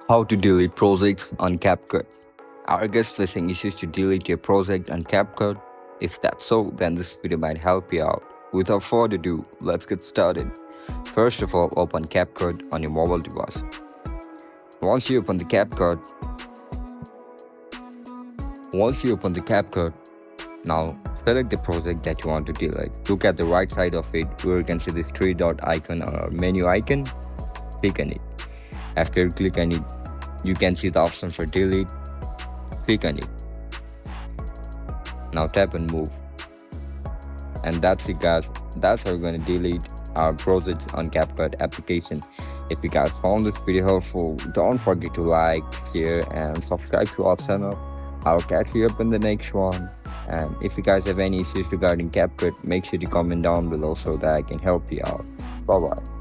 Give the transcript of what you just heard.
How to delete projects on CapCut. Are you guys facing issues to delete your project on CapCut? If that's so, then this video might help you out. Without further ado, let's get started. First of all, open CapCut on your mobile device. Once you open the CapCut, now select the project that you want to delete. Look at the right side of it where you can see this three dot icon or menu icon. Click on it. After you click on it, you can see the option for delete. Click on it. Now tap and move. And that's it, guys. That's how we're going to delete our projects on CapCut application. If you guys found this video helpful, don't forget to like, share, and subscribe to our channel. I'll catch you up in the next one. And if you guys have any issues regarding CapCut, make sure to comment down below so that I can help you out. Bye bye.